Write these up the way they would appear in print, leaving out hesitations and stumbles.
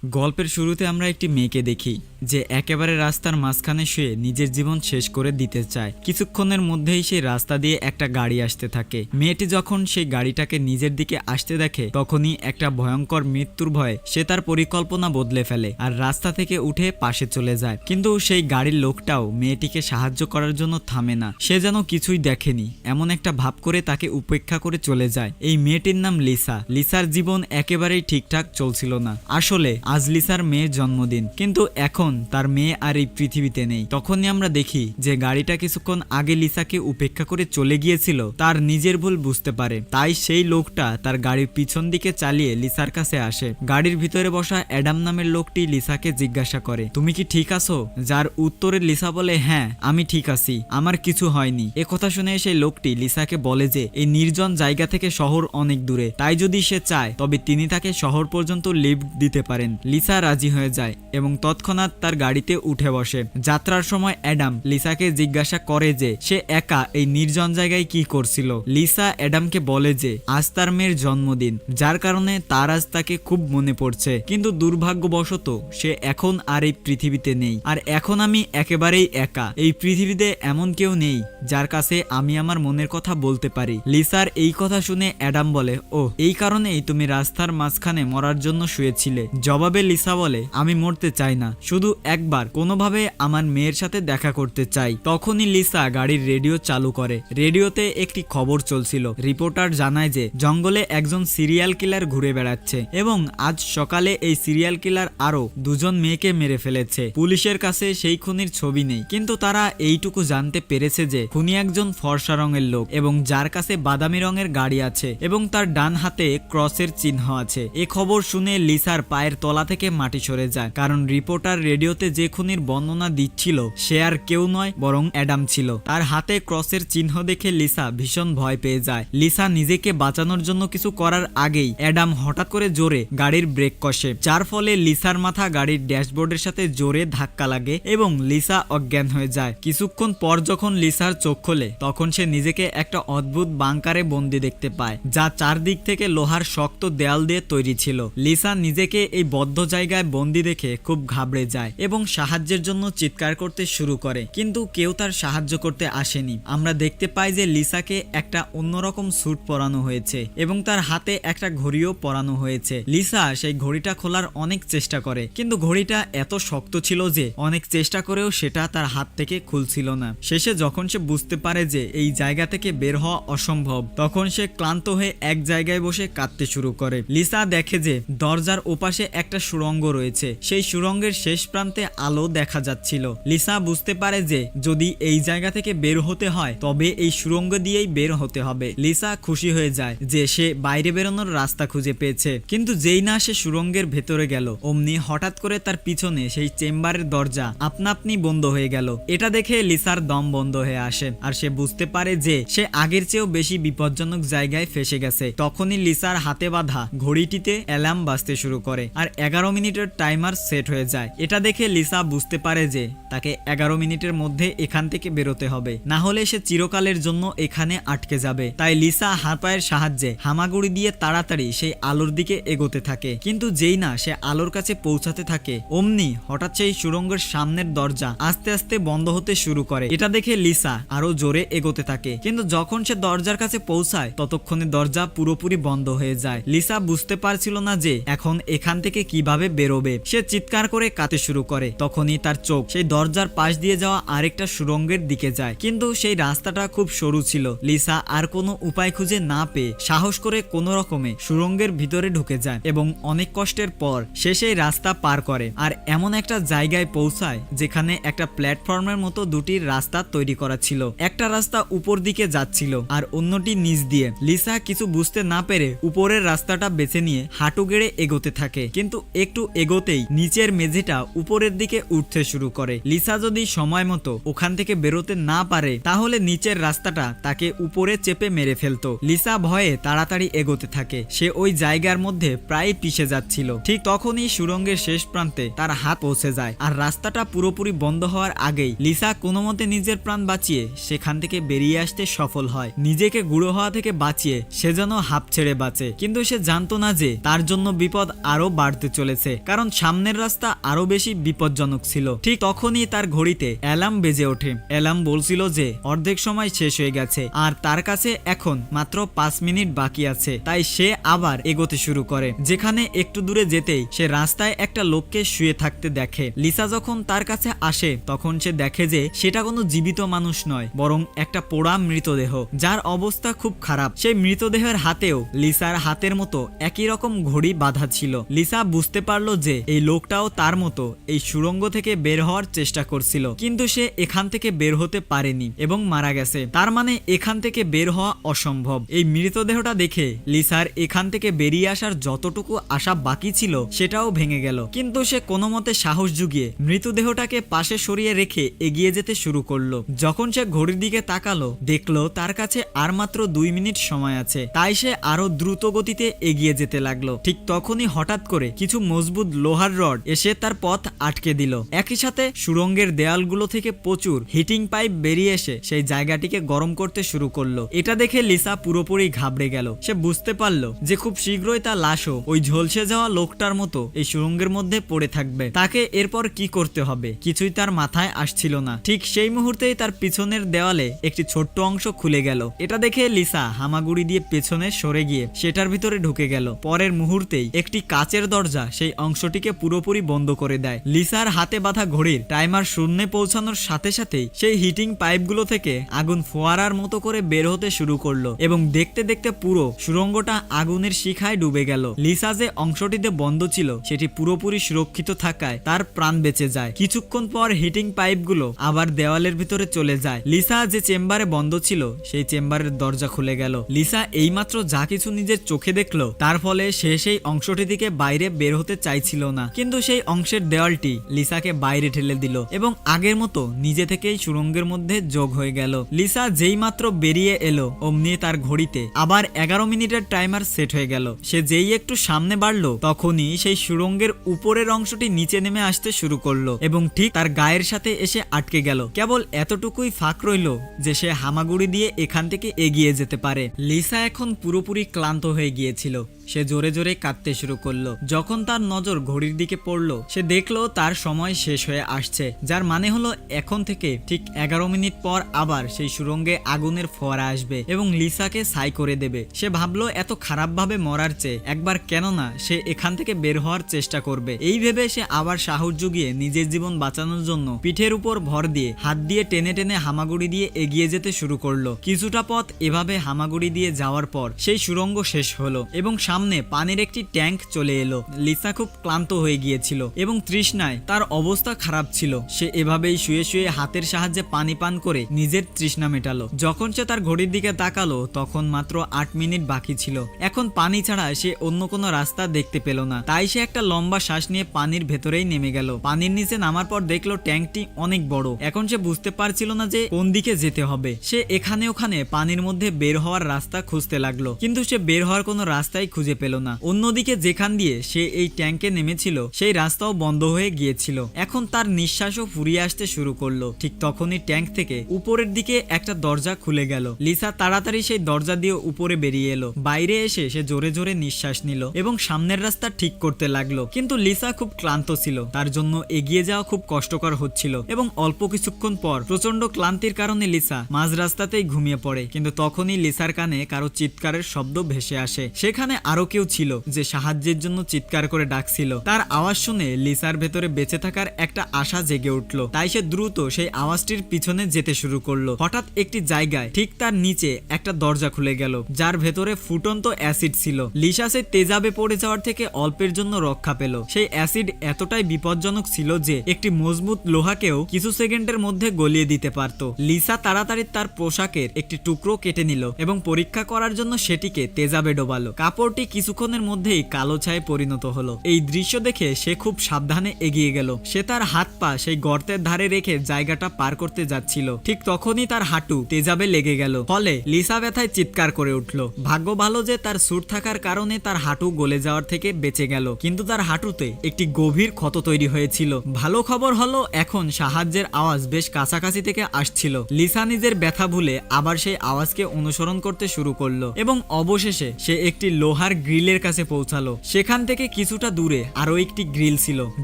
গল্পের শুরুতে আমরা একটি মেয়েকে দেখি যে একেবারে রাস্তার মাঝখানে শুয়ে নিজের জীবন শেষ করে দিতে চায়। কিছুক্ষণের মধ্যেই সেই রাস্তা দিয়ে একটা গাড়ি আসতে থাকে। মেয়েটি যখন সেই গাড়িটাকে নিজের দিকে আসতে দেখে তখনই একটা ভয়ঙ্কর মৃত্যুর ভয়ে সে তার পরিকল্পনা বদলে ফেলে আর রাস্তা থেকে উঠে পাশে চলে যায়। কিন্তু সেই গাড়ির লোকটাও মেয়েটিকে সাহায্য করার জন্য থামে না। সে যেন কিছুই দেখেনি এমন একটা ভাব করে তাকে উপেক্ষা করে চলে যায়। এই মেয়েটির নাম লিসা। লিসার জীবন একেবারেই ঠিকঠাক চলছিল না। আসলে আজ লিসার মেয়ের জন্মদিন, কিন্তু এখন তার মেয়ে আর এই পৃথিবীতে নেই। তখনই আমরা দেখি যে গাড়িটা কিছুক্ষণ আগে লিসাকে উপেক্ষা করে চলে গিয়েছিল তার নিজের ভুল বুঝতে পারে, তাই সেই লোকটা তার গাড়ির পিছন দিকে চালিয়ে লিসার কাছে আসে। গাড়ির ভিতরে বসা অ্যাডাম নামের লোকটি লিসাকে জিজ্ঞাসা করে, তুমি কি ঠিক আছো? যার উত্তরে লিসা বলে, হ্যাঁ আমি ঠিক আছি, আমার কিছু হয়নি। এ কথা শুনে সেই লোকটি লিসাকে বলে যে এই নির্জন জায়গা থেকে শহর অনেক দূরে, তাই যদি সে চায় তবে তিনি তাকে শহর পর্যন্ত লিফট দিতে পারেন। লিসা রাজি হয়ে যায় এবং তৎক্ষণাৎ তার গাড়িতে উঠে বসে। যাত্রার সময় অ্যাডাম লিসাকে জিজ্ঞাসা করে যে সে একা এই নির্জন জায়গায় কি করছিল। লিসা অ্যাডামকে বলে যে আজ তার মেয়ের জন্মদিন, যার কারণে তার আজ তাকে খুব মনে পড়ছে, কিন্তু দুর্ভাগ্যবশত সে এখন আর এই পৃথিবীতে নেই। আর এখন আমি একেবারেই একা। এই পৃথিবীতে এমন কেউ নেই যার কাছে আমি আমার মনের কথা বলতে পারি। লিসার এই কথা শুনে অ্যাডাম বলে, ও এই কারণেই তুমি রাস্তার মাঝখানে মরার জন্য শুয়েছিলে। জবাবে লিসা বলে, আমি মরতে চাই না, শুধু একবার কোনোভাবে আমার মেয়ের সাথে দেখা করতে চাই। তখনই লিসা গাড়ির রেডিও চালু করে। রেডিওতে একটি খবর চলছিল। রিপোর্টার জানায় যে জঙ্গলে একজন সিরিয়াল কিলার ঘুরে বেড়াচ্ছে এবং আজ সকালে এই সিরিয়াল কিলার আরো দুজন মেয়েকে মেরে ফেলেছে। পুলিশের কাছে সেই খুনির ছবি নেই, কিন্তু তারা এইটুকু জানতে পেরেছে যে খুনি একজন ফর্সা রঙের লোক এবং যার কাছে বাদামি রঙের গাড়ি আছে এবং তার ডান হাতে ক্রসের চিহ্ন আছে। এ খবর শুনে লিসার পায়ের তলা থেকে মাটি সরে যায়, কারণ রিপোর্টার রেডিওতে যে খুনির বর্ণনা দিচ্ছিল সে আর কেউ নয় বরং অ্যাডাম ছিল। তার হাতে ক্রসের চিহ্ন দেখে লিসা ভীষণ ভয় পেয়ে যায়। লিসা নিজেকে বাঁচানোর জন্য কিছু করার আগেই অ্যাডাম হঠাৎ করে জোরে গাড়ির ব্রেক কষে, যার ফলে লিসার মাথা গাড়ির ড্যাশবোর্ডের সাথে জোরে ধাক্কা লাগে এবং লিসা অজ্ঞান হয়ে যায়। কিছুক্ষণ পর যখন লিসার চোখ খোলে তখন সে নিজেকে একটা অদ্ভুত বাংকারে বন্দি দেখতে পায়, যা চারদিক থেকে লোহার শক্ত দেয়াল দিয়ে তৈরি ছিল। লিসা নিজেকে এই বদ্ধ জায়গায় বন্দি দেখে খুব ঘাবড়ে যায় এবং সাহায্যের জন্য চিৎকার করতে শুরু করে, কিন্তু কেউ তার সাহায্য করতে আসেনি। আমরা দেখতে পাই যে লিসাকে একটা অন্যরকম স্যুট পরানো হয়েছে এবং তার হাতে একটা ঘড়িও পরানো হয়েছে। লিসা সেই ঘড়িটা খোলার অনেক চেষ্টা করে, কিন্তু ঘড়িটা এত শক্ত ছিল যে অনেক চেষ্টা করেও সেটা তার হাত থেকে খুলছিল না। শেষে যখন সে বুঝতে পারে যে এই জায়গা থেকে বের হওয়া অসম্ভব, তখন সে ক্লান্ত হয়ে এক জায়গায় বসে কাঁদতে শুরু করে। লিসা দেখে যে দরজার ওপাশে একটা সুড়ঙ্গ রয়েছে। সেই সুড়ঙ্গের শেষ প্রান্তে আলো দেখা যাচ্ছিল। লিসা বুঝতে পারে যে যদি এই জায়গা থেকে বের হতে হয় তবে এই সুড়ঙ্গ দিয়েই বের হতে হবে। লিসা খুশি হয়ে যায় যে সে বাইরে বেরোনোর রাস্তা খুঁজে পেয়েছে, কিন্তু যেই না সে সুড়ঙ্গের ভেতরে গেল অমনি হঠাৎ করে তার পিছনে সেই চেম্বারের দরজা আপনা আপনি বন্ধ হয়ে গেল। এটা দেখে লিসার দম বন্ধ হয়ে আসে আর সে বুঝতে পারে যে সে আগের চেয়েও বেশি বিপজ্জনক জায়গায় ফেসে গেছে। তখনই লিসার হাতে বাঁধা ঘড়িটিতে অ্যালার্ম বাজতে শুরু করে আর 11 মিনিটের টাইমার সেট হয়ে যায়। এটা দেখে লিসা বুঝতে পারে যে তাকে 11 মিনিটের মধ্যে এখান থেকে বেরোতে হবে, না হলে সে চিরকালের জন্য এখানে আটকে যাবে। তাই লিসা হাত পায়ের সাহায্যে হামাগুড়ি দিয়ে তাড়াতাড়ি সেই আলোর দিকে এগোতে থাকে, কিন্তু যেই না সে আলোর কাছে পৌঁছাতে থাকে অমনি হঠাৎ সেই সুড়ঙ্গের সামনের দরজা আস্তে আস্তে বন্ধ হতে শুরু করে। এটা দেখে লিসা আরো জোরে এগোতে থাকে, কিন্তু যখন সে দরজার কাছে পৌঁছায় ততক্ষণে দরজা পুরোপুরি বন্ধ হয়ে যায়। লিসা বুঝতে পারছিল না যে এখন এখান থেকে কিভাবে বেরোবে। সে চিৎকার করে কাঁদতে শুরু করে। তখনই তার চোখ সেই দরজার পাশ দিয়ে যাওয়া আরেকটা সুড়ঙ্গের দিকে যায়, কিন্তু সেই রাস্তাটা খুব সরু ছিল। লিসা আর কোনো উপায় খুঁজে না পেয়ে সাহস করে কোনো রকমে সুড়ঙ্গের ভিতরে ঢুকে যায় এবং অনেক কষ্টের পর সে সেই রাস্তা পার করে আর এমন একটা জায়গায় পৌঁছায় যেখানে একটা প্ল্যাটফর্মের মতো দুটি রাস্তা তৈরি করা ছিল। একটা রাস্তা উপর দিকে যাচ্ছিল আর অন্যটি নিচ দিয়ে। লিসা কিছু বুঝতে না পেরে উপরের রাস্তাটা বেছে নিয়ে হাঁটু গেড়ে এগোতে থাকে, কিন্তু একটু এগোতেই নিচের মেঝেটা উপরের দিকে উঠতে শুরু করে। লিসা যদি সময় মতো ওখান থেকে বেরোতে না পারে তাহলে নিচের রাস্তাটা তাকে উপরে চেপে মেরে ফেলতো। লিসা ভয়ে তাড়াতাড়ি এগোতে থাকে। সে ওই জায়গার মধ্যে প্রায় পিষে যাচ্ছিল। ঠিক তখনই সুড়ঙ্গের শেষ প্রান্তে তার হাত পৌঁছে যায় আর রাস্তাটা পুরোপুরি বন্ধ হওয়ার আগেই লিসা কোনোমতে নিজের প্রাণ বাঁচিয়ে সেখান থেকে বেরিয়ে আসতে সফল হয়। নিজেকে গুঁড়ো হওয়া থেকে বাঁচিয়ে সে যেন হাঁপ ছেড়ে বাঁচে, কিন্তু সে জানতো না যে তার জন্য বিপদ আরো বাড়তে চলেছে, কারণ সামনের রাস্তা আরো বেশি বিপজ্জনক ছিল। ঠিক তখনই তার ঘড়িতে অ্যালার্ম বেজে ওঠে। অ্যালার্ম বলছিল যে অর্ধেক সময় শেষ হয়ে গেছে আর তার কাছে এখন মাত্র 5 মিনিট বাকি আছে। তাই সে আবার এগোতে শুরু করে। যেখানে একটু দূরে যেতেই সে রাস্তায় একটা লোককে শুয়ে থাকতে দেখে। লিসা যখন তার কাছে আসে তখন সে দেখে যে সেটা কোনো জীবিত মানুষ নয়, বরং একটা পোড়া মৃতদেহ, যার অবস্থা খুব খারাপ। সেই মৃতদেহের হাতেও লিসার হাতের মতো একই রকম ঘড়ি বাঁধা ছিল। লিসা বুঝতে পারলো যে এই লোকটাও তার মতো এই সুড়ঙ্গ থেকে বের হওয়ার চেষ্টা করছিল, কিন্তু সে এখান থেকে বের হতে পারেনি এবং মারা গেছে। তার মানে এখান থেকে বের হওয়া অসম্ভব। এই মৃতদেহটা দেখে লিসার এখান থেকে বেরিয়ে আসার যতটুকু আশা বাকি ছিল সেটাও ভেঙে গেল। কিন্তু সে কোনো মতে সাহস জুগিয়ে মৃতদেহটাকে পাশে সরিয়ে রেখে এগিয়ে যেতে শুরু করলো। যখন সে ঘড়ির দিকে তাকালো, দেখলো তার কাছে আর মাত্র 2 মিনিট সময় আছে। তাই সে আরো দ্রুত গতিতে এগিয়ে যেতে লাগলো। ঠিক তখনই হঠাৎ করে কিছু মজবুত লোহার রড এসে তার পথ আটকে দিল। একই সাথে সুড়ঙ্গের দেয়ালগুলো থেকে প্রচুর হিটিং পাইপ বেরিয়ে এসে সেই জায়গাটিকে গরম করতে শুরু করলো। এটা দেখে লিসা পুরোপুরি ঘাবড়ে গেল। সে বুঝতে পারলো যে খুব শীঘ্রই তার লাশও ওই ঝলসে যাওয়া লোকটার মতো এই সুড়ঙ্গের মধ্যে পড়ে থাকবে। তাকে এরপর কি করতে হবে কিছুই তার মাথায় আসছিল না। ঠিক সেই মুহূর্তেই তার পিছনের দেওয়ালে একটি ছোট্ট অংশ খুলে গেল। এটা দেখে লিসা হামাগুড়ি দিয়ে পেছনে সরে গিয়ে সেটার ভিতরে ঢুকে গেল। পরের মুহূর্তেই একটি কাচের দরজা সেই অংশটিকে পুরোপুরি বন্ধ করে দেয়। লিসার হাতে বাঁধা ঘড়ির টাইমার শূন্যে পৌঁছানোর সাথে সাথেই সেই হিটিং পাইপগুলো থেকে আগুন ফোয়ারার মতো করে বের হতে শুরু করলো এবং দেখতে দেখতে পুরো সুড়ঙ্গটা আগুনের শিখায় ডুবে গেল। লিসা যে অংশটিতে বন্ধ ছিল সেটি পুরোপুরি সুরক্ষিত থাকায় তার প্রাণ বেঁচে যায়। কিছুক্ষণ পর হিটিং পাইপগুলো আবার দেওয়ালের ভিতরে চলে যায়। লিসা যে চেম্বারে বন্ধ ছিল সেই চেম্বারের দরজা খুলে গেল। লিসা এইমাত্র যা কিছু নিজের চোখে দেখলো তার ফলে সে সেই অংশটি থেকে বাইরে বের হতে চাইছিল না, কিন্তু সেই অংশের দেওয়ালটি লিসাকে বাইরে ঠেলে দিল এবং আগের মতো নিজে থেকেই সুড়ঙ্গের মধ্যে যোগ হয়ে গেল। লিসা যেই মাত্র বেরিয়ে এলো অমনি তার ঘড়িতে আবার 11 মিনিটের টাইমার সেট হয়ে গেল। সে যেই একটু সামনে বাড়লো তখনই সেই সুড়ঙ্গের উপরের অংশটি নিচে নেমে আসতে শুরু করলো এবং ঠিক তার গায়ের সাথে এসে আটকে গেল। কেবল এতটুকুই ফাঁক রইল যে সে হামাগুড়ি দিয়ে এখান থেকে এগিয়ে যেতে পারে। লিসা এখন পুরোপুরি ক্লান্ত হয়ে গিয়েছিল। সে জোরে জোরে কাঁদতে শুরু করলো। যখন তার নজর ঘড়ির দিকে পড়লো সে দেখলো তার সময় শেষ হয়ে আসছে, যার মানে হলো এখন থেকে ঠিক 11 মিনিট পর আবার সেই সুড়ঙ্গে আগুনের ফোয়ারা আসবে এবং লিসাকে ছাই করে দেবে। সে ভাবলো এত খারাপভাবে মরার চেয়ে একবার কেননা সে এখান থেকে বের হওয়ার চেষ্টা করবে। এই ভেবে সে আবার সাহস জুগিয়ে নিজের জীবন বাঁচানোর জন্য পিঠের উপর ভর দিয়ে হাত দিয়ে টেনে টেনে হামাগুড়ি দিয়ে এগিয়ে যেতে শুরু করলো। কিছুটা পথ এভাবে হামাগুড়ি দিয়ে যাওয়ার পর সেই সুড়ঙ্গ শেষ হলো এবং সামনে পানির একটি ট্যাঙ্ক চলে এলো। লিসা খুব ক্লান্ত হয়ে গিয়েছিল এবং তৃষ্ণায় তার অবস্থা খারাপ ছিল। সে এভাবেই শুয়ে শুয়ে হাতের সাহায্যে পানি পান করে নিজের তৃষ্ণা মেটালো। যখন সে তার ঘড়ির দিকে তাকালো তখন মাত্র 8 মিনিট বাকি ছিল। এখন পানি ছাড়া সে অন্য কোনো রাস্তা দেখতে পেল না। তাই সে একটা লম্বা শ্বাস নিয়ে পানির ভেতরেই নেমে গেল। পানির নিচে নামার পর দেখলো ট্যাঙ্কটি অনেক বড়। এখন সে বুঝতে পারছিল না যে কোন দিকে যেতে হবে। সে এখানে ওখানে পানির মধ্যে বের হওয়ার রাস্তা খুঁজতে লাগলো, কিন্তু সে বের হওয়ার কোনো রাস্তাই খুঁজে পেল না। অন্যদিকে যেখান দিয়ে সে এই ট্যাঙ্কে নেমেছিল সেই রাস্তাও বন্ধ হয়ে গিয়েছিল। এখন তার নিঃশ্বাসও ফুরিয়ে আসতে শুরু করলো। ঠিক তখনই ট্যাঙ্ক থেকে উপরের দিকে একটা দরজা খুলে গেল। লিসা তাড়াতাড়ি সেই দরজা দিয়ে উপরে বেরিয়ে এলো। বাইরে এসে সে জোরে জোরে নিঃশ্বাস নিল এবং সামনের রাস্তা ঠিক করতে লাগলো। কিন্তু লিসা খুব ক্লান্ত ছিল, তার জন্য এগিয়ে যাওয়া খুব কষ্টকর হচ্ছিল এবং অল্প কিছুক্ষণ পর প্রচন্ড ক্লান্তির কারণে লিসা মাঝ রাস্তাতেই ঘুমিয়ে পড়ে। কিন্তু তখনই লিসার কানে কারো চিৎকারের শব্দ ভেসে আসে। সেখানে আরো কেউ ছিল যে সাহায্যের জন্য চিৎকার করে ডাকছিল। তার আওয়াজ শুনে লিসার ভেতরে বেঁচে থাকার একটা আশা জেগে উঠলো। তাই সে দ্রুত সেই আওয়াজটির পিছনে যেতে শুরু করলো। হঠাৎ একটি জায়গায় ঠিক তার নিচে একটা দরজা খুলে গেল, যার ভেতরে ফুটন্ত অ্যাসিড ছিল। লিসা সেই তেজাবে পড়ে যাওয়ার থেকে অল্পের জন্য রক্ষা পেল। সেই অ্যাসিড এতটাই বিপজ্জনক ছিল যে একটি মজবুত লোহাকেও কিছু সেকেন্ডের মধ্যে গলিয়ে দিতে পারত। লিসা তাড়াতাড়ি তার পোশাকের একটি টুকরো কেটে নিল এবং পরীক্ষা করার জন্য সেটিকে তেজাবে ডোবালো। কাপড়টি কিছুক্ষণের মধ্যেই কালো ছায়ে পরিণত হলো। এই দৃশ্য দেখে সে খুব সাবধানে এগিয়ে গেল। সে তার হাত পা সেই গর্তের ধারে রেখে জায়গাটা পার করতে যাচ্ছিল। ঠিক তখনই তার হাঁটু তেজাবে লেগে গেল। ফলে লিসা ব্যথায় চিৎকার করে উঠল। ভাগ্য ভালো যে তার স্যুট থাকার কারণে তার হাঁটু গলে যাওয়ার থেকে বেঁচে গেল, কিন্তু তার হাঁটুতে একটি গভীর ক্ষত তৈরি হয়েছিল। ভালো খবর হলো এখন সাহায্যের আওয়াজ বেশ কাছাকাছি থেকে আসছিল। লিসা নিজের ব্যথা ভুলে আবার সেই আওয়াজকে অনুসরণ করতে শুরু করলো এবং অবশেষে সে একটি লোহার লোহার গ্রিলের কাছে পৌঁছালো। সেখান থেকে কিছুটা দূরে আরো একটি গ্রিল ছিল,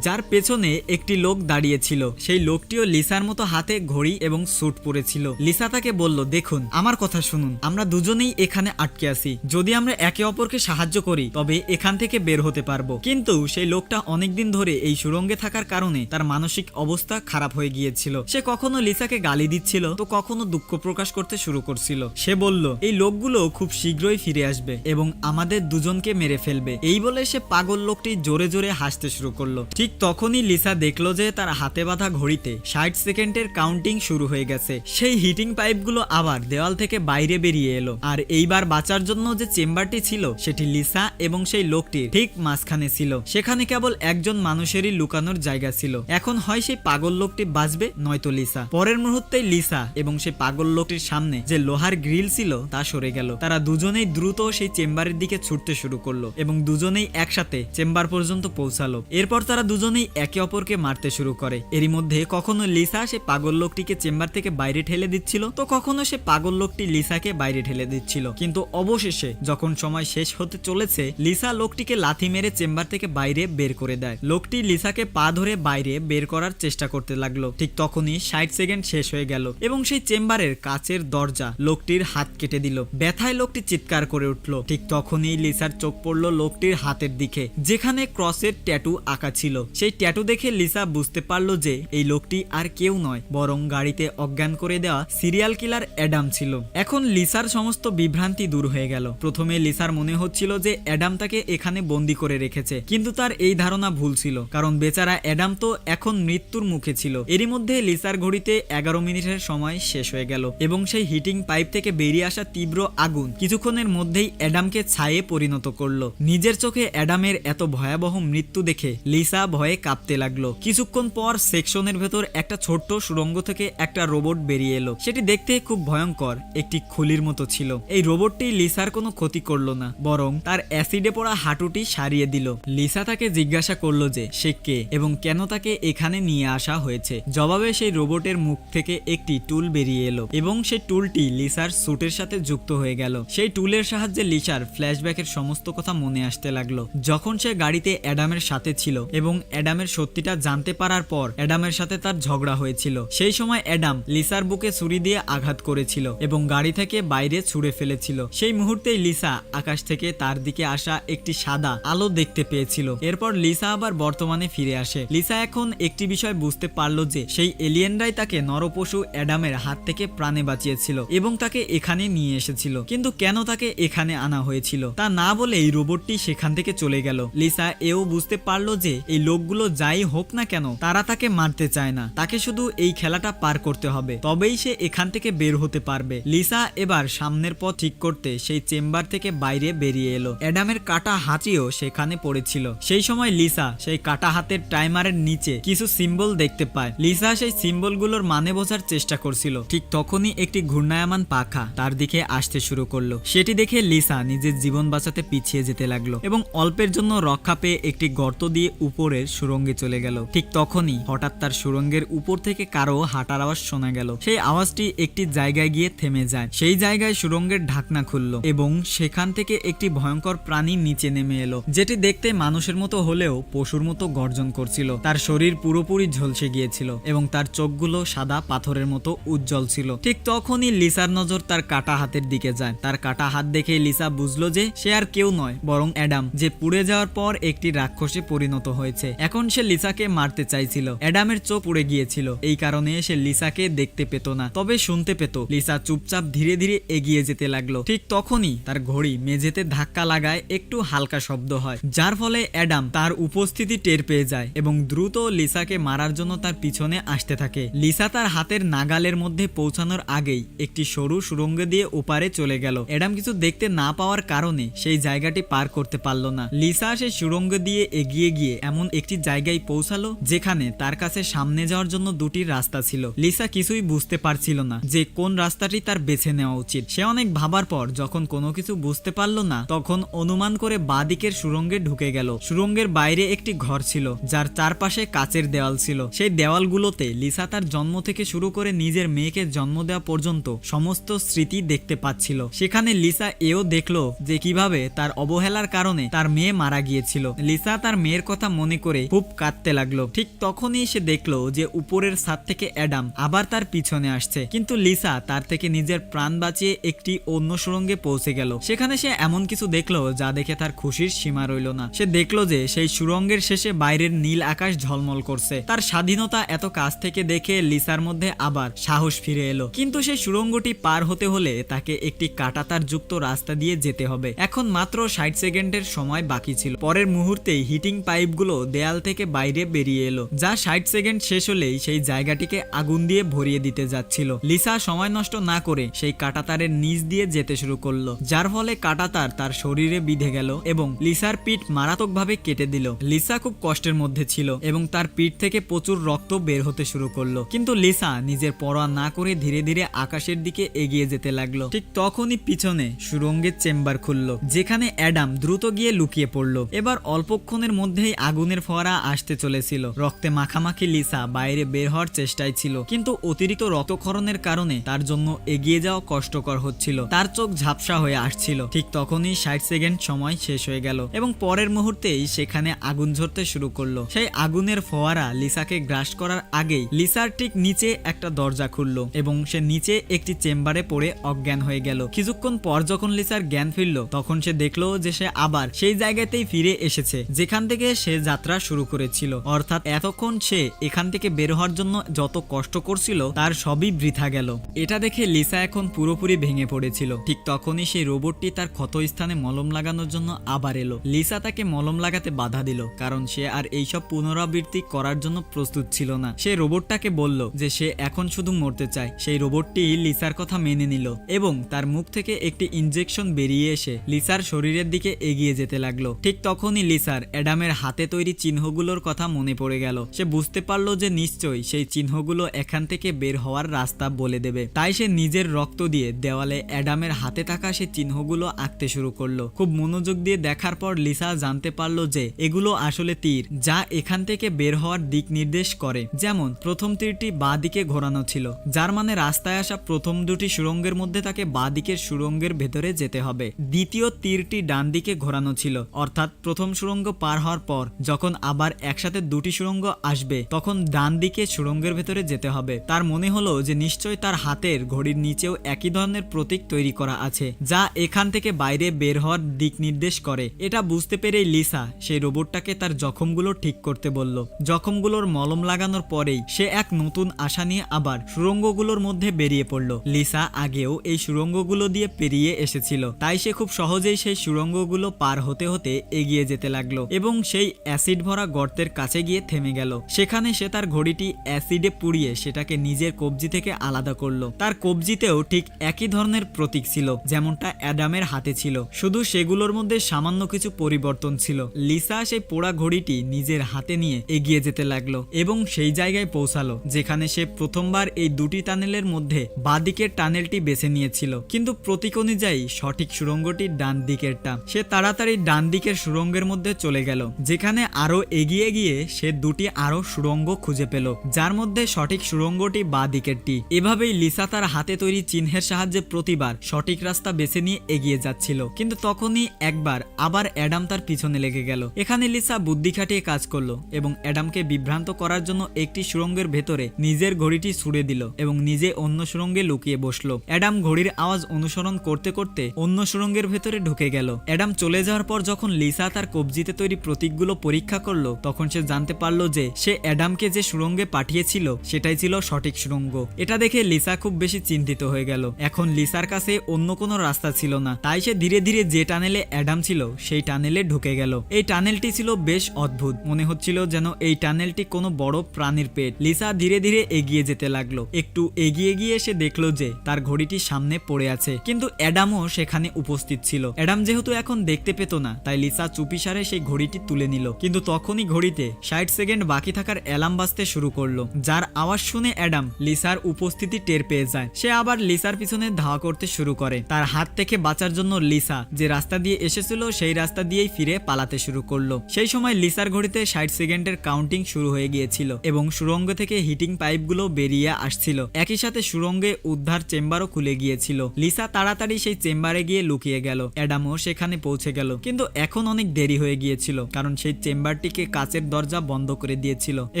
যার পেছনে একটি লোক দাঁড়িয়ে ছিল। সেই লোকটিও লিসার মতো হাতে ঘড়ি এবং স্যুট পরেছিল। লিসা তাকে বলল, দেখুন, আমার কথা শুনুন, আমরা দুজনেই এখানে আটকে আছি। যদি আমরা একে অপরকে সাহায্য করি তবে এখান থেকে বের হতে পারবো। কিন্তু সেই লোকটা অনেকদিন ধরে এই সুড়ঙ্গে থাকার কারণে তার মানসিক অবস্থা খারাপ হয়ে গিয়েছিল। সে কখনো লিসাকে গালি দিচ্ছিল তো কখনো দুঃখ প্রকাশ করতে শুরু করছিল। সে বলল, এই লোকগুলো খুব শীঘ্রই ফিরে আসবে এবং আমাদের দুজনকে মেরে ফেলবে। এই বলে সে পাগল লোকটি জোরে জোরে হাসতে শুরু করলো। ঠিক তখনই লিসা দেখলো যে তার হাতে বাঁধা ঘড়িতে 60 সেকেন্ডের কাউন্টিং শুরু হয়ে গেছে। সেই হিটিং পাইপগুলো আবার দেওয়াল থেকে বাইরে বেরিয়ে এলো। আর এইবার বাঁচার জন্য যে চেম্বারটি ছিল সেটি লিসা এবং সেই লোকটির ঠিক মাঝখানে ছিল। সেখানে কেবল একজন মানুষেরই লুকানোর জায়গা ছিল। এখন হয় সেই পাগল লোকটি বাঁচবে নয়তো লিসা। পরের মুহূর্তেই লিসা এবং সেই পাগল লোকটির সামনে যে লোহার গ্রিল ছিল তা সরে গেল। তারা দুজনেই দ্রুত সেই চেম্বারের দিকে ছুটতে শুরু করলো এবং দুজনেই একসাথে চেম্বার পর্যন্ত পৌঁছালো। এরপর তারা দুজনেই একে অপরকে মারতে শুরু করে। এরই মধ্যে কখনো লিসা সে পাগল লোকটিকে চেম্বার থেকে বাইরে ঠেলে দিচ্ছিল তো কখনো সে পাগল লোকটি লিসাকে বাইরে ঠেলে দিচ্ছিল। কিন্তু অবশেষে যখন সময় শেষ হতে চলেছে, লিসা লোকটিকে লাথি মেরে চেম্বার থেকে বাইরে বের করে দেয়। লোকটি লিসাকে পা ধরে বাইরে বের করার চেষ্টা করতে লাগলো। ঠিক তখনই 60 সেকেন্ড শেষ হয়ে গেল এবং সেই চেম্বারের কাচের দরজা লোকটির হাত কেটে দিল। ব্যথায় লোকটি চিৎকার করে উঠল। ঠিক তখনই লিসার চোখ পড়লো লোকটির হাতের দিকে, যেখানে ক্রসের ট্যাটু আঁকা ছিল। সেই ট্যাটু দেখে লিসা বুঝতে পারলো যে এই লোকটি আর কেউ নয়, বরং গাড়িতে অজ্ঞান করে দেওয়া সিরিয়াল কিলার অ্যাডাম ছিল। এখন লিসার সমস্ত বিভ্রান্তি দূর হয়ে গেল। প্রথমে লিসার মনে হচ্ছিল যে অ্যাডাম তাকে এখানে বন্দি করে রেখেছে, কিন্তু তার এই ধারণা ভুল ছিল, কারণ বেচারা অ্যাডাম তো এখন মৃত্যুর মুখে ছিল। এরই মধ্যে লিসার ঘড়িতে 11 মিনিটের সময় শেষ হয়ে গেল এবং সেই হিটিং পাইপ থেকে বেরিয়ে আসা তীব্র আগুন কিছুক্ষণের মধ্যেই অ্যাডামকে ছায়ে পরিণত করলো। নিজের চোখে অ্যাডামের এত ভয়াবহ মৃত্যু দেখে লিসা ভয়ে কাঁপতে লাগলো। কিছুক্ষণ পর সেকশনের ভেতর একটা ছোট্ট সুড়ঙ্গ থেকে একটা রোবট বেরিয়ে এলো। সেটি দেখতে খুব ভয়ঙ্কর, একটি খুলির মতো ছিল। এই রোবটটি লিসার কোনো ক্ষতি করলো না, বরং তার অ্যাসিডে পড়া হাঁটুটি সারিয়ে দিল। লিসা তাকে জিজ্ঞাসা করলো যে সে কে এবং কেন তাকে এখানে নিয়ে আসা হয়েছে। জবাবে সেই রোবটের মুখ থেকে একটি টুল বেরিয়ে এলো এবং সেই টুলটি লিসার স্যুটের সাথে যুক্ত হয়ে গেল। সেই টুলের সাহায্যে লিসার ফ্ল্যাশব্যাকের সমস্ত কথা মনে আসতে লাগলো, যখন সে গাড়িতে অ্যাডামের সাথে ছিল এবং অ্যাডামের সত্যিটা জানতে পারার পর অ্যাডামের সাথে তার ঝগড়া হয়েছিল। সেই সময় অ্যাডাম লিসার বুকে ছুরি দিয়ে আঘাত করেছিল এবং গাড়ি থেকে বাইরে ছুড়ে ফেলেছিল। সেই মুহূর্তেই লিসা আকাশ থেকে তার দিকে আসা একটি সাদা আলো দেখতে পেয়েছিল। এরপর লিসা আবার বর্তমানে ফিরে আসে। লিসা এখন একটি বিষয় বুঝতে পারলো যে সেই এলিয়েনরাই তাকে নরপশু অ্যাডামের হাত থেকে প্রাণে বাঁচিয়েছিল এবং তাকে এখানে নিয়ে এসেছিল। কিন্তু কেন তাকে এখানে আনা হয়েছিল তা না বলে এই রোবটটি সেখান থেকে চলে গেল। লিসা এও বুঝতে পারলো যে এই লোকগুলো যাই হোক না কেন তারা তাকে মারতে চায় না, তাকে শুধু এই খেলাটা পার করতে হবে, তবেই সে এখান থেকে বের হতে পারবে। লিসা এবার সামনের পথ ঠিক করতে সেই চেম্বার থেকে বাইরে বেরিয়ে এলো। অ্যাডামের কাটা হাতিও সেখানে পড়েছিল। সেই সময় লিসা সেই কাটা হাতের টাইমারের নিচে কিছু সিম্বল দেখতে পায়। লিসা সেই সিম্বলগুলোর মানে বোঝার চেষ্টা করছিল। ঠিক তখনই একটি ঘূর্ণায়মান পাখা তার দিকে আসতে শুরু করলো। সেটি দেখে লিসা নিজের জীবন বাঁচাতে পিছিয়ে যেতে লাগলো এবং অল্পের জন্য রক্ষা পেয়ে একটি গর্ত দিয়ে উপরের সুড়ঙ্গে চলে গেল। ঠিক তখনই হঠাৎ তার সুড়ঙ্গের উপর থেকে কারো হাঁটার আওয়াজ শোনা গেল। সেই আওয়াজটি একটি জায়গায় গিয়ে থেমে যায়। সেই জায়গায় সুড়ঙ্গের ঢাকনা খুললো এবং সেখান থেকে একটি ভয়ঙ্কর প্রাণী নিচে নেমে এলো, যেটি দেখতে মানুষের মতো হলেও পশুর মতো গর্জন করছিল। তার শরীর পুরোপুরি ঝলসে গিয়েছিল এবং তার চোখগুলো সাদা পাথরের মতো উজ্জ্বল ছিল। ঠিক তখনই লিসার নজর তার কাটা হাতের দিকে যায়। তার কাটা হাত দেখে লিসা বুঝলো যে সে আর কেউ নয়, বরং অ্যাডাম, যে পুড়ে যাওয়ার পর একটি রাক্ষসে পরিণত হয়েছে। এখন সে লিসাকে মারতে চাইছিল। অ্যাডামের চোখ পুড়ে গিয়েছিল, এই কারণে সে লিসাকে দেখতে পেত না, তবে শুনতে পেত। লিসা চুপচাপ ধীরে ধীরে এগিয়ে যেতে লাগলো। ঠিক তখনই তার ঘড়ি মেঝেতে ধাক্কা লাগায় একটু হালকা শব্দ হয়, যার ফলে অ্যাডাম তার উপস্থিতি টের পেয়ে যায় এবং দ্রুত লিসাকে মারার জন্য তার পিছনে আসতে থাকে। লিসা তার হাতের নাগালের মধ্যে পৌঁছানোর আগেই একটি সরু সুড়ঙ্গ দিয়ে ওপারে চলে গেল। অ্যাডাম কিছু দেখতে না পাওয়ার কারণে সেই জায়গাটি পার করতে পারলো না। লিসা সেই সুড়ঙ্গ দিয়ে এগিয়ে গিয়ে এমন একটি জায়গায় পৌঁছালো যেখানে তার কাছে সামনে যাওয়ার জন্য দুটি রাস্তা ছিল। লিসা কিছুই বুঝতে পারছিল না যে কোন রাস্তাটি তার বেছে নেওয়া উচিত। সে অনেক ভাবার পর যখন কোনো কিছু বুঝতে পারলো না, তখন অনুমান করে বাঁদিকের সুড়ঙ্গে ঢুকে গেল। সুড়ঙ্গের বাইরে একটি ঘর ছিল, যার চারপাশে কাচের দেওয়াল ছিল। সেই দেওয়ালগুলোতে লিসা তার জন্ম থেকে শুরু করে নিজের মেয়েকে জন্ম দেওয়া পর্যন্ত সমস্ত স্মৃতি দেখতে পাচ্ছিল। সেখানে লিসা এও দেখলো যে কিভাবে কিভাবে তার অবহেলার কারণে তার মেয়ে মারা গিয়েছিল। লিসা তার মেয়ের কথা মনে করে খুব কাঁদতে লাগলো। ঠিক তখনই সে দেখলো যে উপরের ছাদ থেকে অ্যাডাম আবার তার পিছনে আসছে, কিন্তু লিসা তার থেকে নিজের প্রাণ বাঁচিয়ে একটি অন্য সুড়ঙ্গে পৌঁছে গেল। সেখানে সে এমন কিছু দেখলো যা দেখে তার খুশির সীমা রইল না। সে দেখলো যে সেই সুড়ঙ্গের শেষে বাইরের নীল আকাশ ঝলমল করছে। তার স্বাধীনতা এত কাছ থেকে দেখে লিসার মধ্যে আবার সাহস ফিরে এলো। কিন্তু সেই সুড়ঙ্গটি পার হতে হলে তাকে একটি কাঁটাতার যুক্ত রাস্তা দিয়ে যেতে হবে। এখন মাত্র 60 সেকেন্ডের সময় বাকি ছিল। পরের মুহূর্তেই হিটিং পাইপগুলো দেয়াল থেকে বাইরে বেরিয়ে এলো, যা 60 সেকেন্ড শেষ হলেই সেই জায়গাটিকে আগুন দিয়ে ভরিয়ে দিতে যাচ্ছিল। লিসা সময় নষ্ট না করে সেই কাঁটাতারের নিচ দিয়ে যেতে শুরু করলো, যার ফলে কাঁটাতার তার শরীরে বিঁধে গেল এবং লিসার পিঠ মারাত্মকভাবে কেটে দিল। লিসা খুব কষ্টের মধ্যে ছিল এবং তার পিঠ থেকে প্রচুর রক্ত বের হতে শুরু করলো, কিন্তু লিসা নিজের পরোয়া না করে ধীরে ধীরে আকাশের দিকে এগিয়ে যেতে লাগলো। ঠিক তখনই পিছনে সুড়ঙ্গের চেম্বার খুললো, যেখানে অ্যাডাম দ্রুত গিয়ে লুকিয়ে পড়লো। এবার অল্পক্ষণের মধ্যেই আগুনের ফোয়ারা আসতে চলেছিল। রক্তে মাখামাখি লিসা বাইরে বের হওয়ার চেষ্টায় ছিল, কিন্তু অতিরিক্ত রক্তক্ষরণের কারণে তার জন্য এগিয়ে যাওয়া কষ্টকর হচ্ছিল। তার চোখ ঝাপসা হয়ে আসছিল। ঠিক তখনই 60 সেকেন্ড সময় শেষ হয়ে গেল এবং পরের মুহূর্তেই সেখানে আগুন ঝরতে শুরু করলো। সেই আগুনের ফোয়ারা লিসাকে গ্রাস করার আগেই লিসার ঠিক নিচে একটা দরজা খুললো এবং সে নিচে একটি চেম্বারে পড়ে অজ্ঞান হয়ে গেল। কিছুক্ষণ পর যখন লিসার জ্ঞান ফিরল, তখন সে দেখলো যে সে আবার সেই জায়গাতেই ফিরে এসেছে যেখান থেকে সে যাত্রা শুরু করেছিল। অর্থাৎ এতক্ষণ সে এখান থেকে বের হওয়ার জন্য যত কষ্ট করছিল তার সবই বৃথা গেল। এটা দেখে লিসা এখন পুরোপুরি ভেঙে পড়েছিল। ঠিক তখনই সেই রোবটটি তার ক্ষত স্থানে মলম লাগানোর জন্য আবার এলো। লিসা তাকে মলম লাগাতে বাধা দিল, কারণ সে আর এইসব পুনরাবৃত্তি করার জন্য প্রস্তুত ছিল না। সে রোবটটাকে বলল যে সে এখন শুধু মরতে চায়। সেই রোবটটি লিসার কথা মেনে নিল এবং তার মুখ থেকে একটি ইনজেকশন বেরিয়ে এসে লিসার শরীরের দিকে এগিয়ে যেতে লাগলো। ঠিক তখনই লিসার অ্যাডামের হাতে তৈরি চিহ্নগুলোর কথা মনে পড়ে গেল। সে বুঝতে পারলো যে নিশ্চয়ই সেই চিহ্নগুলো এখান থেকে বের হওয়ার রাস্তা বলে দেবে। তাই সে নিজের রক্ত দিয়ে দেওয়ালে অ্যাডামের হাতে থাকা সেই চিহ্নগুলো আঁকতে শুরু করলো। খুব মনোযোগ দিয়ে দেখার পর লিসা জানতে পারলো যে এগুলো আসলে তীর, যা এখান থেকে বের হওয়ার দিক নির্দেশ করে। যেমন প্রথম তীরটি বাঁ দিকে ঘোরানো ছিল, যার মানে রাস্তায় আসা প্রথম দুটি সুড়ঙ্গের মধ্যে তাকে বাঁ দিকের সুড়ঙ্গের ভেতরে যেতে হবে। দ্বিতীয় তীরটি ডান দিকে ঘোরানো ছিল, অর্থাৎ প্রথম সুড়ঙ্গ পার হওয়ার পর যখন আবার একসাথে দুটি সুড়ঙ্গ আসবে তখন ডান দিকে সুড়ঙ্গের ভেতরে যেতে হবে। তার মনে হলো যে নিশ্চয় তার হাতের ঘড়ির নিচেও একই ধরনের প্রতীক তৈরি করা আছে, যা এখান থেকে বাইরে বের হওয়ার দিক নির্দেশ করে। এটা বুঝতে পেরেই লিসা সেই রোবটটাকে তার জখমগুলো ঠিক করতে বলল। জখমগুলোর মলম লাগানোর পরেই সে এক নতুন আশা নিয়ে আবার সুড়ঙ্গগুলোর মধ্যে বেরিয়ে পড়ল। লিসা আগেও এই সুড়ঙ্গগুলো দিয়ে পেরিয়ে এসেছিল, তাই সে খুব সহজেই সেই সুড়ঙ্গগুলো পার হতে হতে এগিয়ে যেতে লাগলো এবং সেই অ্যাসিড ভরা গর্তের কাছে গিয়ে থেমে গেল। সেখানে সে তার ঘড়িটি অ্যাসিডে পুড়িয়ে সেটাকে নিজের কবজি থেকে আলাদা করলো। তার কবজিতেও ঠিক একই ধরনের প্রতীক ছিল যেমনটা অ্যাডামের হাতে ছিল, শুধু সেগুলোর মধ্যে সামান্য কিছু পরিবর্তন ছিল। লিসা সেই পোড়া ঘড়িটি নিজের হাতে নিয়ে এগিয়ে যেতে লাগলো এবং সেই জায়গায় পৌঁছালো যেখানে সে প্রথমবার এই দুটি টানেলের মধ্যে বাঁদিকের টানেলটি বেছে নিয়েছিল, কিন্তু প্রতীক অনুযায়ী সঠিক সুড়ঙ্গটি ডান দিকেরটা। সে তাড়াতাড়ি ডান দিকের সুড়ঙ্গের মধ্যে চলে গেল, যেখানে আরো এগিয়ে গিয়ে সে দুটি আরো সুড়ঙ্গ খুঁজে পেল, যার মধ্যে সঠিক সুড়ঙ্গটি বাঁ দিকেরটি। এভাবেই লিসা তার হাতে তৈরি চিহ্নের সাহায্যে প্রতিবার সঠিক রাস্তা বেছে নিয়ে এগিয়ে যাচ্ছিল। কিন্তু তখনই একবার আবার অ্যাডাম তার পিছনে লেগে গেল। এখানে লিসা বুদ্ধি খাটিয়ে কাজ করলো এবং অ্যাডামকে বিভ্রান্ত করার জন্য একটি সুড়ঙ্গের ভেতরে নিজের ঘড়িটি ছুড়ে দিল এবং নিজে অন্য সুড়ঙ্গে লুকিয়ে বসলো। অ্যাডাম ঘড়ির আওয়াজ অনুসরণ করতে করতে অন্য সুড়ঙ্গের ভেতরে ঢুকে গেল। অ্যাডাম চলে যাওয়ার পর যখন লিসা তার কবজিতে তৈরি প্রতীকগুলো পরীক্ষা করলো, তখন সে জানতে পারলো যে সে অ্যাডামকে যে সুড়ঙ্গে পাঠিয়েছিল সেটাই ছিল সঠিক সুড়ঙ্গ। এটা দেখে লিসা খুব বেশি চিন্তিত হয়ে গেল। এখন লিসার কাছে অন্য কোনো রাস্তা ছিল না, তাই সে ধীরে ধীরে যে টানেলে অ্যাডাম ছিল সেই টানেলে ঢুকে গেল। এই টানেলটি ছিল বেশ অদ্ভুত, মনে হচ্ছিল যেন এই টানেলটি কোনো বড় প্রাণীর পেট। লিসা ধীরে ধীরে এগিয়ে যেতে লাগলো। একটু এগিয়ে গিয়ে সে দেখলো যে তার ঘড়িটি সামনে পড়ে আছে, কিন্তু অ্যাডামও সেখানে উপস্থিত ছিল। অ্যাডাম যেহেতু এখন দেখতে পেত না, তাই লিসা চুপিসারে সেই ঘড়িটি তুলে নিল। কিন্তু তখনই ঘড়িতে 60 সেকেন্ড বাকি থাকার অ্যালার্ম বাজতে শুরু করলো, যার আওয়াজ শুনে অ্যাডাম লিসার উপস্থিতি টের পেয়ে যায়। সে আবার লিসার পিছনে ধাওয়া করতে শুরু করে। তার হাত থেকে বাঁচার জন্য লিসা যে রাস্তা দিয়ে এসেছিল সেই রাস্তা দিয়েই ফিরে পালাতে শুরু করলো। সেই সময় লিসার ঘড়িতে 60 সেকেন্ডের কাউন্টিং শুরু হয়ে গিয়েছিল এবং সুড়ঙ্গ থেকে হিটিং পাইপগুলো বেরিয়ে আসছিল। একই সাথে সুড়ঙ্গে উদ্ধার চেম্বারও খুলে গিয়েছিল। লিসা তাড়াতাড়ি সেই চেম্বারে গিয়ে লুকিয়ে গেল। অ্যাডামও সেখানে পৌঁছে গেল, কিন্তু এখন অনেক দেরি হয়ে গিয়েছিল কারণ সেই চেম্বারটিকে কাচের দরজা বন্ধ করে দিয়েছিল।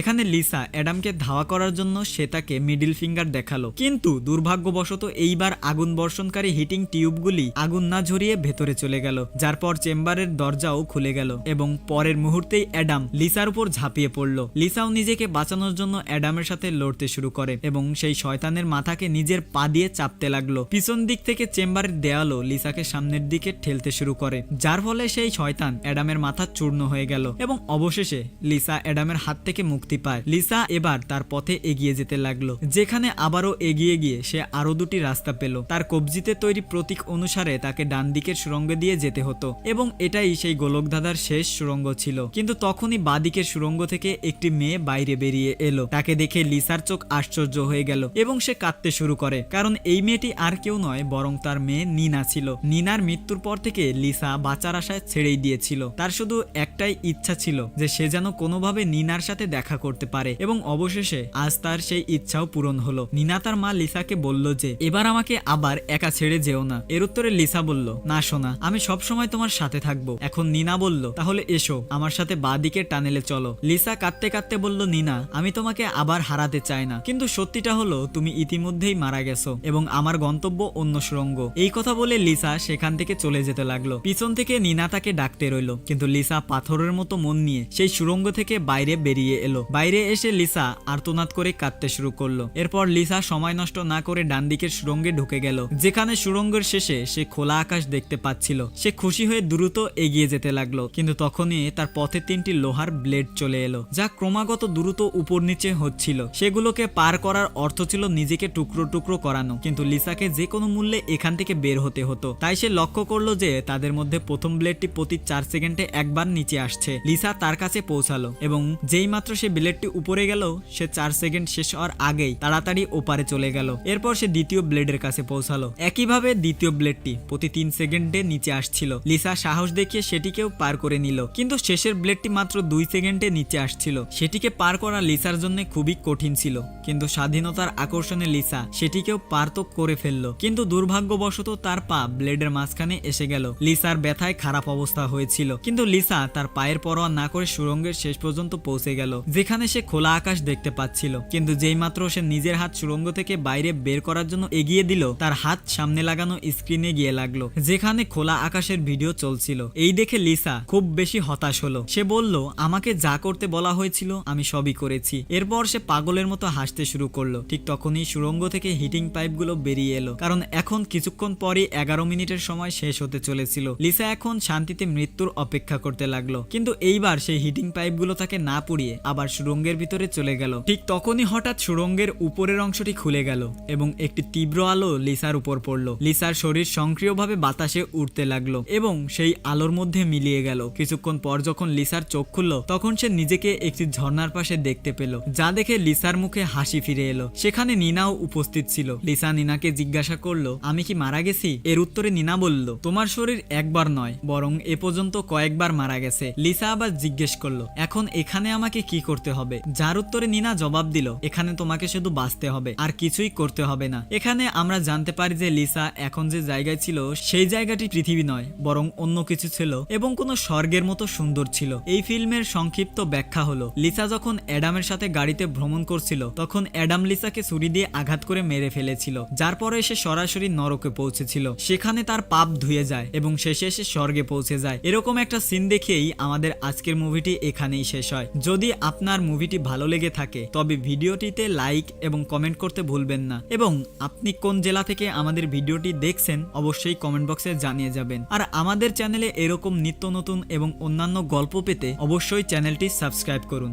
এখানে লিসা অ্যাডামকে ধাওয়া করার জন্য সে তাকে মিডল ফিঙ্গার দেখালো, কিন্তু দুর্ভাগ্যবশত এইবার আগুন বর্ষণকারী হিটিং টিউবগুলি আগুন না ঝরিয়ে ভেতরে চলে গেল, যার পর চেম্বারের দরজাও খুলে গেল এবং পরের মুহূর্তেই অ্যাডাম লিসার উপর ঝাঁপিয়ে পড়ল। লিসাও নিজেকে বাঁচানোর জন্য অ্যাডামের সাথে লড়তে শুরু করে এবং সেই শয়তানের মাথাকে নিজের পা দিয়ে চাপতে লাগলো। পিছন দিক থেকে চেম্বারের দেয়ালও লিসাকে সামনের দিকে ঠেলতে শুরু করে, যার ফলে সেই শয়তান অ্যাডামের মাথা চূর্ণ হয়ে গেল এবং অবশেষে লিসা অ্যাডামের হাত থেকে মুক্তি পায়। লিসা এবার তার পথে এগিয়ে যেতে লাগলো, যেখানে আবারও এগিয়ে গিয়ে সে আরো দুটি রাস্তা পেল। তার কবজিতে তৈরি প্রতীক অনুসারে তাকে ডান দিকের সুড়ঙ্গ দিয়ে যেতে হতো এবং এটাই সেই গোলকধাঁধার শেষ সুড়ঙ্গ ছিল। কিন্তু তখনই বাদিকের সুড়ঙ্গ থেকে একটি মেয়ে বাইরে বেরিয়ে এলো। তাকে দেখে লিসার চোখ আশ্চর্য হয়ে গেল এবং সে কাঁদতে শুরু করে, কারণ এই মেয়েটি আর কেউ নয় বরং তার মেয়ে নিনা ছিল। নিনার মৃত্যুর পর থেকে লিসা বাঁচার আশায় ছেড়েই দিয়েছিল। তার শুধু একটাই ইচ্ছা ছিল যে সে যেন কোনোভাবে নিনার সাথে দেখা করতে পারে এবং অবশেষে আজ তার সেই ইচ্ছাও পূরণ হলো। নিনা তার মা লিসাকে বলল যে এবার আমাকে আবার একা ছেড়ে যেও না। এর উত্তরে লিসা বলল, না সোনা, আমি সবসময় তোমার সাথে থাকবো। এখন নিনা বলল, তাহলে এসো আমার সাথে বাদিকের টানেলে চলো। লিসা কাঁদতে কাঁদতে বলল, নিনা, আমি তোমাকে আবার হারাতে চাই না, কিন্তু সত্যিটা হলো তুমি ইতিমধ্যেই মারা গেছো এবং আমার গন্তব্য অন্য সুড়ঙ্গ। এই কথা বলে লিসা সেখান থেকে চলে যেতে লাগলো। পিছন থেকে নিনা তাকে ডাকতে রইল, কিন্তু লিসা পাথরের মতো মন নিয়ে সেই সুড়ঙ্গ থেকে বাইরে বেরিয়ে এলো। বাইরে এসে লিসা আর্তনাদ করে কাঁদতে শুরু করলো। এরপর লিসা সময় নষ্ট না করে ডান দিকের সুড়ঙ্গে ঢুকে গেল, যেখানে সুড়ঙ্গের শেষে সে খোলা আকাশ দেখতে পাচ্ছিল। সে খুশি হয়ে দ্রুত এগিয়ে যেতে লাগলো, কিন্তু তখনই তার পথে তিনটি লোহার ব্লেড চলে এলো, যা ক্রমাগত দ্রুত উপর নিচে হচ্ছিল। সেগুলোকে পার করার অর্থ ছিল নিজেকে টুকরো টুকরো করানো, কিন্তু লিসাকে যে কোনো মূল্যে এখান থেকে বের হতে হতো। তাই সে লক্ষ্য করলো যে তাদের মধ্যে প্রথম ব্লেডটি প্রতি 4 সেকেন্ডে একবার নিচে আসছে। লিসা তার কাছে পৌঁছালো এবং যেই মাত্র সে ব্লেডটি উপরে গেল, সে 4 সেকেন্ড শেষ হওয়ার আগেই তাড়াতাড়ি ওপারে চলে গেল। এরপর সে দ্বিতীয় ব্লেডের কাছে পৌঁছালো। একইভাবে দ্বিতীয় ব্লেডটি প্রতি 3 সেকেন্ডে নিচে আসছিল। লিসা সাহস দেখিয়ে সেটিকেও পার করে নিল, কিন্তু শেষের ব্লেডটি মাত্র 2 সেকেন্ডে নিচে আসছিল। সেটিকে পার করা লিসার জন্য খুবই কঠিন ছিল, কিন্তু স্বাধীনতার আকর্ষণে লিসা সেটিকেও পার তো করে ফেললো। কিন্তু দুর্ভাগ্যবশত তার পা ব্লেডের মাঝখানে এসে গেল। লিসার ব্যথায় খারাপ অবস্থা হয়েছিল, কিন্তু লিসা তার পায়ের পরোয়া না করে সুড়ঙ্গের শেষ পর্যন্ত পৌঁছে গেল, যেখানে সে খোলা আকাশ দেখতে পাচ্ছিল। কিন্তু যেই মাত্র সে নিজের হাত সুড়ঙ্গ থেকে বাইরে বের করার জন্য এগিয়ে দিল, তার হাত সামনে লাগানো স্ক্রিনে গিয়ে লাগলো, যেখানে খোলা আকাশের ভিডিও চলছিল। এই দেখে লিসা খুব বেশি হতাশ হলো। সে বলল, আমাকে যা করতে বলা হয়েছিল আমি সবই করেছি। এরপর সে পাগলের মতো হাসতে শুরু করলো। ঠিক তখনই সুড়ঙ্গ থেকে হিটিং পাইপগুলো বেরিয়ে এলো, কারণ এখন কিছুক্ষণ পরই 11 মিনিটের সময় শেষ হতে চলেছিল। লিসা এখন শান্তিতে মৃত্যুর অপেক্ষা করতে লাগলো, কিন্তু এইবার সেই হিটিং পাইপগুলো তাকে না পুড়িয়ে আবার সুড়ঙ্গের ভিতরে চলে গেল। ঠিক তখনই হঠাৎ সুড়ঙ্গের উপরের অংশটি খুলে গেল এবং একটি তীব্র আলো লিসার উপর পড়লো। লিসার শরীর সক্রিয়ভাবে বাতাসে উঠতে লাগলো এবং সেই আলোর মধ্যে মিলিয়ে গেল। কিছুক্ষণ পর যখন লিসার চোখ খুলল, তখন সে নিজেকে একটি ঝর্ণার পাশে দেখতে পেল, যা দেখে লিসার মুখে হাসি ফিরে এলো। সেখানে নিনাও উপস্থিত ছিল। লিসা নিনাকে জিজ্ঞাসা করলো, আমি কি মারা গেছি? এর উত্তরে নিনা বলল, তোমার শরীর একবার নয় বরং এ পর্যন্ত কয়েকবার মারা গেছে। লিসা আবার জিজ্ঞেস করলো, এখন এখানে আমাকে কি করতে হবে? যার উত্তরে নিনা জবাব দিল, এখানে তোমাকে শুধু বাঁচতে হবে, আর কিছুই করতে হবে না। এখানে আমরা জানতে পারি যে লিসা এখন যে জায়গায় ছিল সেই জায়গাটি পৃথিবী নয় বরং অন্য কিছু ছিল এবং কোনো স্বর্গের মতো সুন্দর ছিল। এই ফিল্মের সংক্ষিপ্ত ব্যাখ্যা হলো, লিসা যখন অ্যাডামের সাথে গাড়িতে ভ্রমণ করছিল, তখন অ্যাডাম লিসাকে ছুরি দিয়ে আঘাত করে মেরে ফেলেছিল, যার পরে সে সরাসরি নরকে পৌঁছেছিল। সেখানে তার পাপ ধুয়ে যায় এবং শেষে সে স্বর্গে পৌঁছে যায়। এরকম একটা সিন দেখেই আমাদের আজকের মুভিটি এখানেই শেষ হয়। যদি আপনার মুভিটি ভালো লেগে থাকে তবে ভিডিওটিতে লাইক এবং কমেন্ট করতে ভুলবেন না, এবং আপনি কোন জেলা থেকে আমাদের ভিডিওটি দেখছেন অবশ্যই কমেন্ট বক্সে জানিয়ে যাবেন। আর আমাদের চ্যানেলে এরকম নিত্য নতুন এবং অন্যান্য গল্প পেতে অবশ্যই চ্যানেলটি সাবস্ক্রাইব করুন।